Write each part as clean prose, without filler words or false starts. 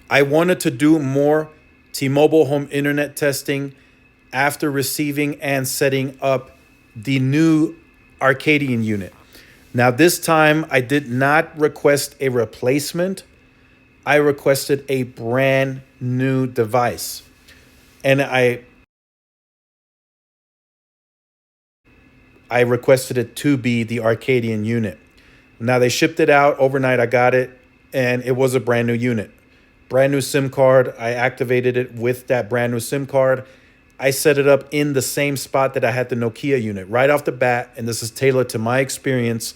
I wanted to do more T-Mobile home internet testing after receiving and setting up the new Arcadian unit. Now, this time I did not request a replacement. I requested a brand new device. And I requested it to be the Arcadian unit. Now they shipped it out overnight. I got it, and it was a brand new unit. Brand new SIM card. I activated it with that brand new SIM card. I set it up in the same spot that I had the Nokia unit right off the bat, and this is tailored to my experience.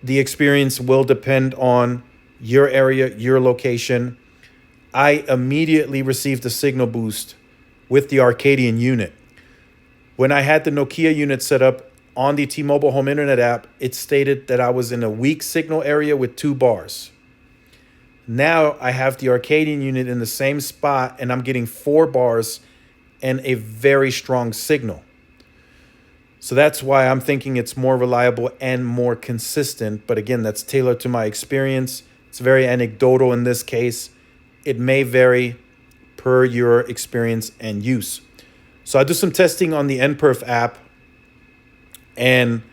The experience will depend on your area, your location. I immediately received a signal boost with the Arcadian unit. When I had the Nokia unit set up on the T-Mobile home internet app, it stated that I was in a weak signal area with 2 bars. Now I have the Arcadian unit in the same spot and I'm getting 4 bars and a very strong signal. So that's why I'm thinking it's more reliable and more consistent. But again, that's tailored to my experience. It's very anecdotal in this case. It may vary per your experience and use. So I do some testing on the NPerf app, and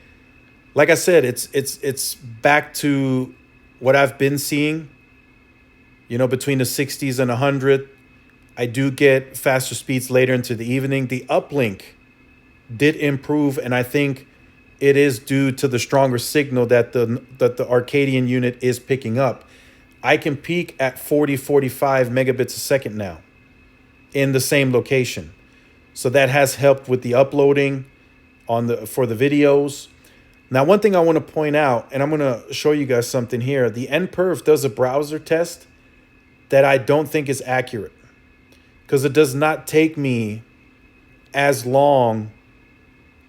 like I said, it's back to what I've been seeing. Between the 60s and 100. I do get faster speeds later into the evening. The uplink did improve, and I think it is due to the stronger signal that the Arcadian unit is picking up. I can peak at 45 megabits a second now in the same location. So that has helped with the uploading for the videos. Now, one thing I want to point out, and I'm going to show you guys something here. The NPerf does a browser test that I don't think is accurate, because it does not take me as long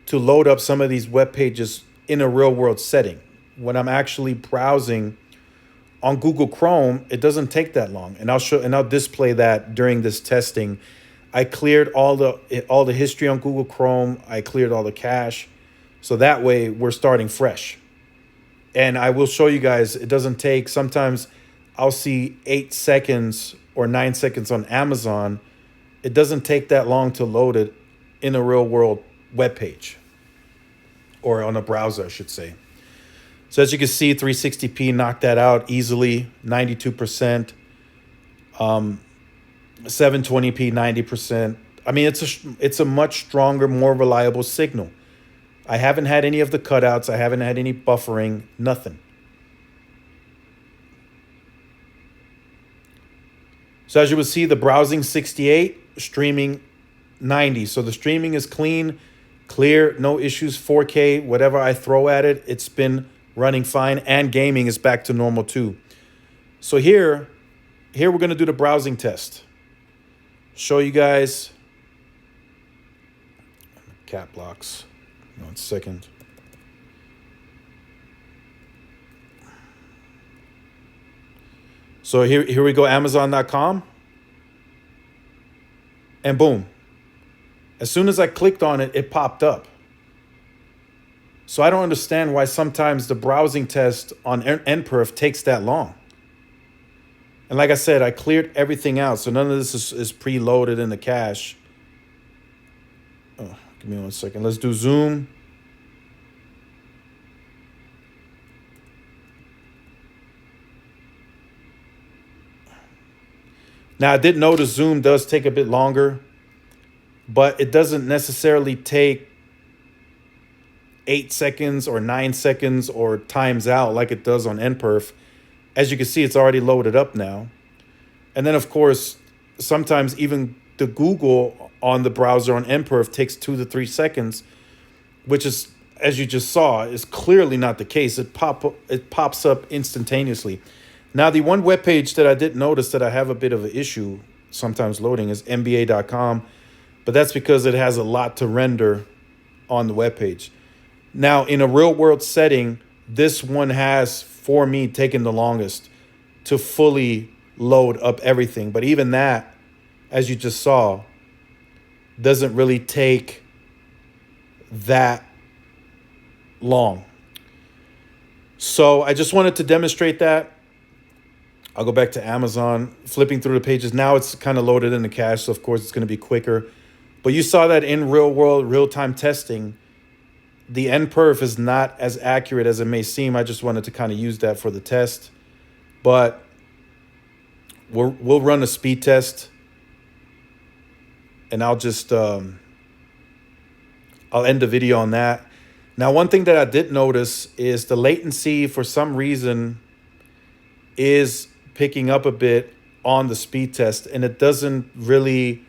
to load up some of these web pages in a real world setting. When I'm actually browsing on Google Chrome, it doesn't take that long. And I'll display that during this testing. I cleared all the history on Google Chrome. I cleared all the cache. So that way we're starting fresh. And I will show you guys, it doesn't take, sometimes I'll see 8 seconds or 9 seconds on Amazon. It doesn't take that long to load it in a real world web page, or on a browser, I should say. So as you can see, 360p knocked that out easily, 92%. 720p, 90%. I mean, it's a much stronger, more reliable signal. I haven't had any of the cutouts. I haven't had any buffering, nothing. So as you will see, the browsing 68, streaming 90. So the streaming is clean, clear, no issues, 4K, whatever I throw at it, it's been running fine, and gaming is back to normal too. So here we're going to do the browsing test. Show you guys cat blocks. 1 second. So here we go, Amazon.com. And boom. As soon as I clicked on it, it popped up. So I don't understand why sometimes the browsing test on NPerf takes that long. And like I said, I cleared everything out, so none of this is preloaded in the cache. Oh, give me 1 second. Let's do zoom. Now, I did notice zoom does take a bit longer, but it doesn't necessarily take 8 seconds or 9 seconds or times out like it does on NPerf. As you can see, it's already loaded up now. And then, of course, sometimes even the Google on the browser on NPerf takes 2 to 3 seconds, which is, as you just saw, is clearly not the case. It pops up instantaneously. Now, the one web page that I did notice that I have a bit of an issue sometimes loading is NBA.com, but that's because it has a lot to render on the web page. Now, in a real world setting, this one has, for me, taken the longest to fully load up everything. But even that, as you just saw, doesn't really take that long. So I just wanted to demonstrate that. I'll go back to Amazon, flipping through the pages. Now it's kind of loaded into cache, so of course it's going to be quicker. But you saw that in real world, real time testing, the NPerf is not as accurate as it may seem. I just wanted to kind of use that for the test. But we'll run a speed test, and I'll just I'll end the video on that. Now, one thing that I did notice is the latency for some reason is picking up a bit on the speed test, and it doesn't really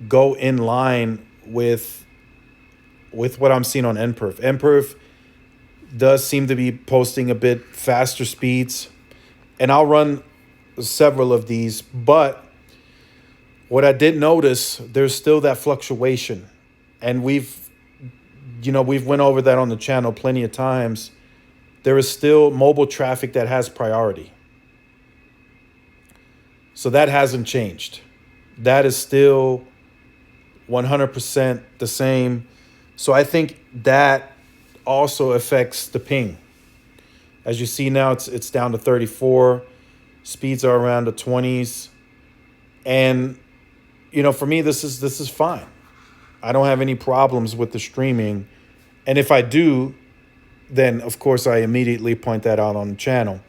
go in line with what I'm seeing on NPerf. NPerf does seem to be posting a bit faster speeds, and I'll run several of these, but what I did notice, there's still that fluctuation, and we've went over that on the channel plenty of times. There is still mobile traffic that has priority. So that hasn't changed. That is still 100% the same. So I think that also affects the ping. As you see now, it's down to 34. Speeds are around the 20s. And, for me, this is fine. I don't have any problems with the streaming. And if I do, then, of course, I immediately point that out on the channel.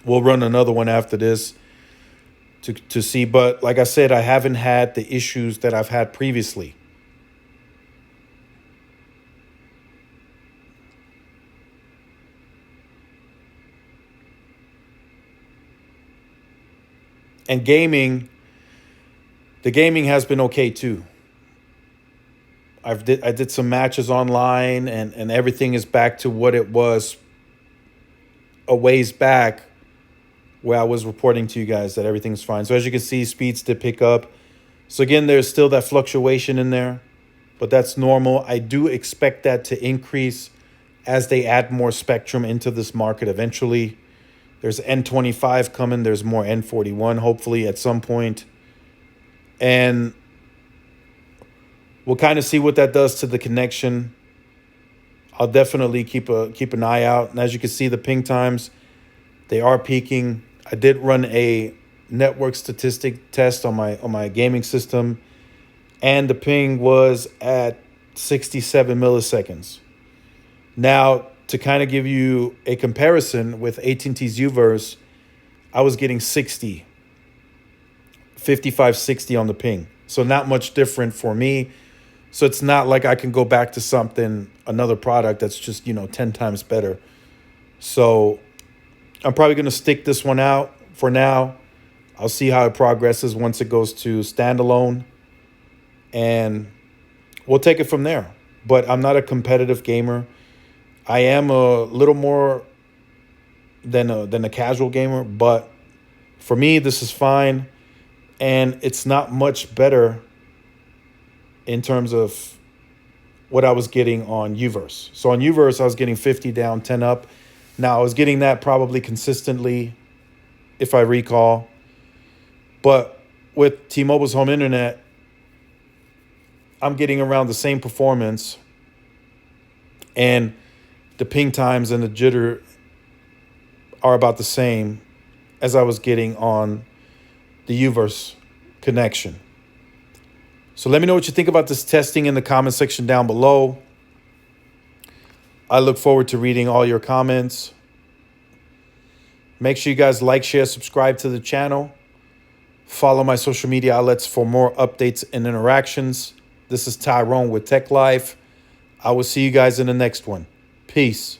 We'll run another one after this to see. But like I said, I haven't had the issues that I've had previously. And the gaming has been okay too. I did some matches online, and everything is back to what it was a ways back, where I was reporting to you guys that everything's fine. So as you can see, speeds did pick up. So again, there's still that fluctuation in there, but that's normal. I do expect that to increase as they add more spectrum into this market eventually. There's N25 coming. There's more N41, hopefully, at some point. And we'll kind of see what that does to the connection. I'll definitely keep an eye out. And as you can see, the ping times, they are peaking. I did run a network statistic test on my gaming system, and the ping was at 67 milliseconds. Now, to kind of give you a comparison with AT&T's Uverse, I was getting 55, 60 on the ping. So not much different for me. So it's not like I can go back to another product that's just, 10 times better. So I'm probably going to stick this one out for now. I'll see how it progresses once it goes to standalone, and we'll take it from there. But I'm not a competitive gamer. I am a little more than a casual gamer, but for me, this is fine, and it's not much better in terms of what I was getting on Uverse. So on Uverse, I was getting 50 down, 10 up. Now, I was getting that probably consistently, if I recall. But with T-Mobile's home internet, I'm getting around the same performance, and the ping times and the jitter are about the same as I was getting on the Uverse connection. So let me know what you think about this testing in the comment section down below. I look forward to reading all your comments. Make sure you guys like, share, subscribe to the channel. Follow my social media outlets for more updates and interactions. This is Tyrone with Tech Life. I will see you guys in the next one. Peace.